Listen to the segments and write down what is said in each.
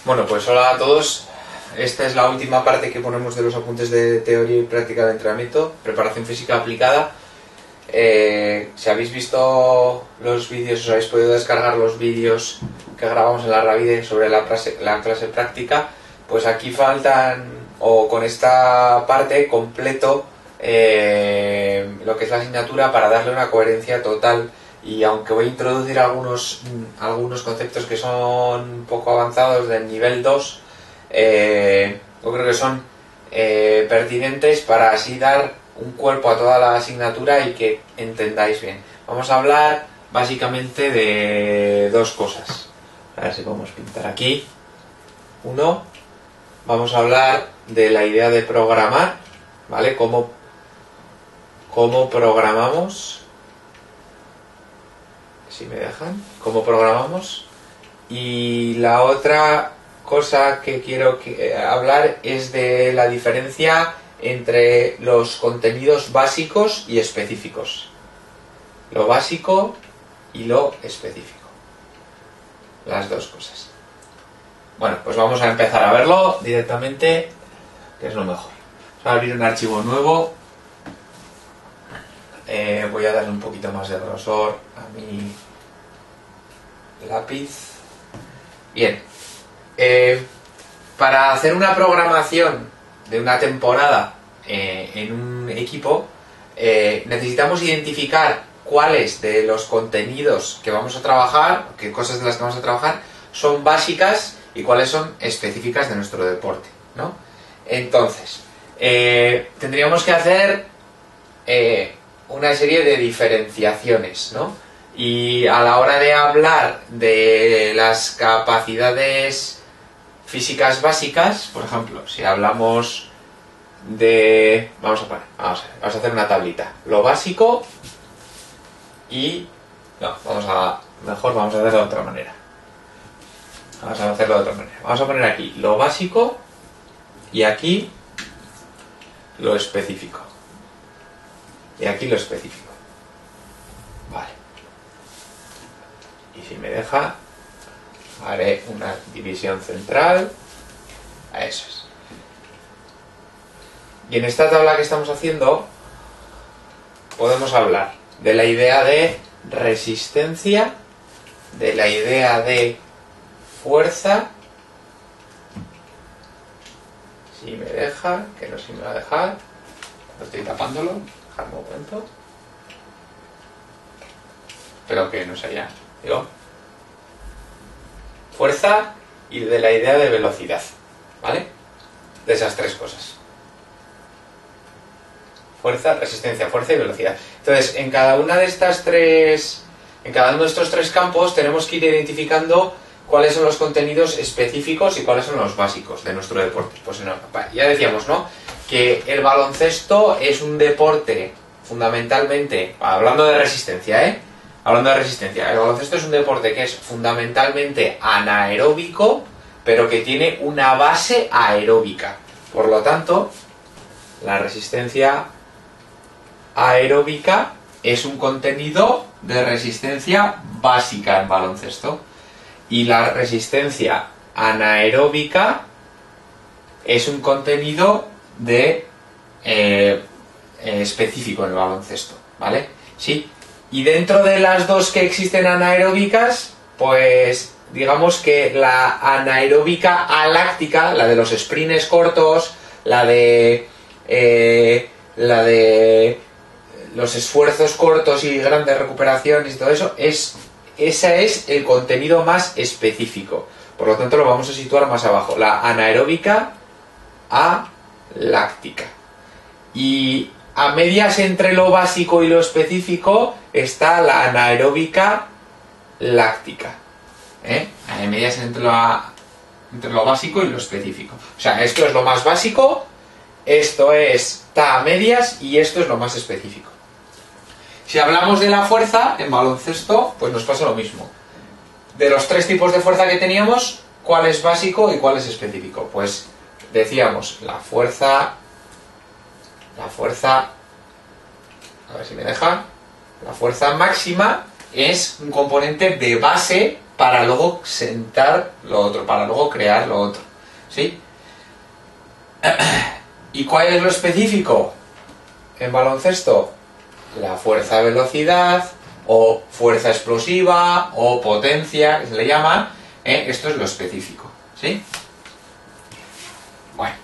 Bueno, pues hola a todos. Esta es la última parte que ponemos de los apuntes de teoría y práctica de entrenamiento, preparación física aplicada. Si habéis visto los vídeos, os habéis podido descargar los vídeos que grabamos en la Ravide sobre la clase práctica, pues aquí faltan, o con esta parte completo lo que es la asignatura para darle una coherencia total. Y aunque voy a introducir algunos conceptos que son un poco avanzados del nivel 2, yo creo que son pertinentes para así dar un cuerpo a toda la asignatura y que entendáis bien. Vamos a hablar básicamente de dos cosas. A ver si podemos pintar aquí. Uno, vamos a hablar de la idea de programar, ¿vale? Cómo programamos. Si me dejan, cómo programamos. Y la otra cosa que quiero hablar es de la diferencia entre los contenidos básicos y específicos. Lo básico y lo específico. Las dos cosas. Bueno, pues vamos a empezar a verlo directamente, que es lo mejor. Vamos a abrir un archivo nuevo. Voy a darle un poquito más de grosor a mi lápiz. Bien. Para hacer una programación de una temporada en un equipo, necesitamos identificar cuáles de los contenidos que vamos a trabajar, qué cosas de las que vamos a trabajar, son básicas y cuáles son específicas de nuestro deporte, ¿no? Entonces, tendríamos que hacer una serie de diferenciaciones, ¿no? Y a la hora de hablar de las capacidades físicas básicas, por ejemplo, si hablamos de... Vamos a hacer una tablita. Lo básico y... No, mejor vamos a hacerlo de otra manera. Vamos a hacerlo de otra manera. Vamos a poner aquí lo básico y aquí lo específico. Y aquí lo específico. Vale. Y si me deja, haré una división central. Eso es. Y en esta tabla que estamos haciendo, podemos hablar de la idea de resistencia, de la idea de fuerza. Si me deja, que no sé si me va a dejar. No estoy tapándolo. Un momento. Espero que no se haya. Digo. Fuerza y de la idea de velocidad. ¿Vale? De esas tres cosas. Fuerza, resistencia, fuerza y velocidad. Entonces, en cada una de estas tres. En cada uno de estos tres campos tenemos que ir identificando cuáles son los contenidos específicos y cuáles son los básicos de nuestro deporte. Pues no, ya decíamos, ¿no? Que el baloncesto es un deporte fundamentalmente, hablando de resistencia, hablando de resistencia, el baloncesto es un deporte que es fundamentalmente anaeróbico, pero que tiene una base aeróbica. Por lo tanto, la resistencia aeróbica es un contenido de resistencia básica en baloncesto. Y la resistencia anaeróbica es un contenido de específico en el baloncesto, ¿vale? Sí. Y dentro de las dos que existen anaeróbicas, pues digamos que la anaeróbica aláctica, la de los sprints cortos, la de los esfuerzos cortos y grandes recuperaciones y todo eso, ese es el contenido más específico. Por lo tanto, lo vamos a situar más abajo. La anaeróbica aláctica. Y a medias entre lo básico y lo específico está la anaeróbica láctica. A medias entre lo básico y lo específico. O sea, esto es lo más básico, esto está a medias y esto es lo más específico. Si hablamos de la fuerza en baloncesto, pues nos pasa lo mismo. De los tres tipos de fuerza que teníamos, ¿cuál es básico y cuál es específico? Pues decíamos, la fuerza, a ver si me deja, la fuerza máxima es un componente de base para luego sentar lo otro, para luego crear lo otro, ¿sí? ¿Y cuál es lo específico en baloncesto? La fuerza-velocidad, o fuerza explosiva, o potencia, que se le llama, esto es lo específico, ¿sí? Bueno.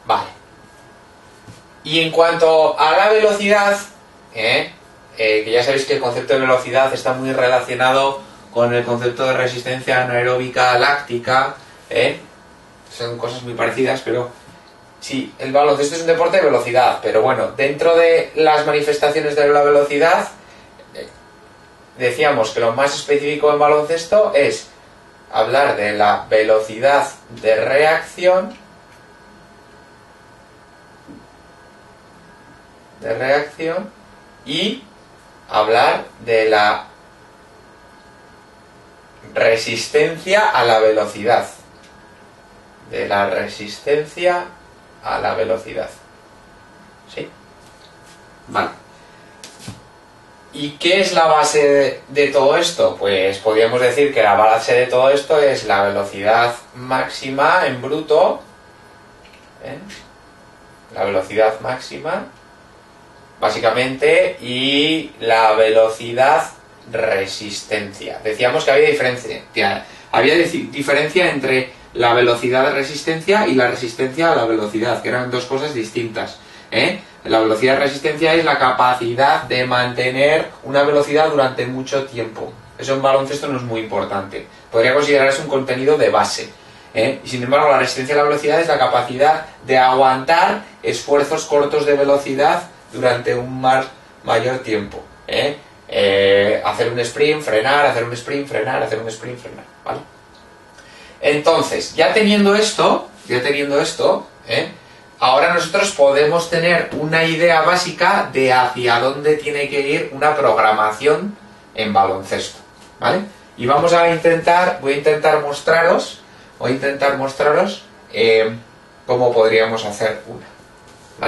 Vale. Y en cuanto a la velocidad, que ya sabéis que el concepto de velocidad está muy relacionado con el concepto de resistencia anaeróbica láctica, son cosas muy parecidas, pero sí, el baloncesto es un deporte de velocidad, pero bueno, dentro de las manifestaciones de la velocidad, decíamos que lo más específico en baloncesto es hablar de la velocidad de reacción y hablar de la resistencia a la velocidad. De la resistencia a la velocidad. ¿Sí? Vale. ¿Y qué es la base de todo esto? Pues podríamos decir que la base de todo esto es la velocidad máxima en bruto, la velocidad máxima, básicamente, y la velocidad resistencia. Decíamos que había diferencia entre la velocidad de resistencia y la resistencia a la velocidad, que eran dos cosas distintas. La velocidad de resistencia es la capacidad de mantener una velocidad durante mucho tiempo. Eso en baloncesto no es muy importante. Podría considerarse un contenido de base. Y sin embargo, la resistencia a la velocidad es la capacidad de aguantar esfuerzos cortos de velocidad durante un mayor tiempo. Hacer un sprint, frenar, hacer un sprint, frenar, hacer un sprint, frenar. ¿Vale? Entonces, ya teniendo esto, ahora nosotros podemos tener una idea básica de hacia dónde tiene que ir una programación en baloncesto, ¿vale? Y voy a intentar mostraros cómo podríamos hacer una.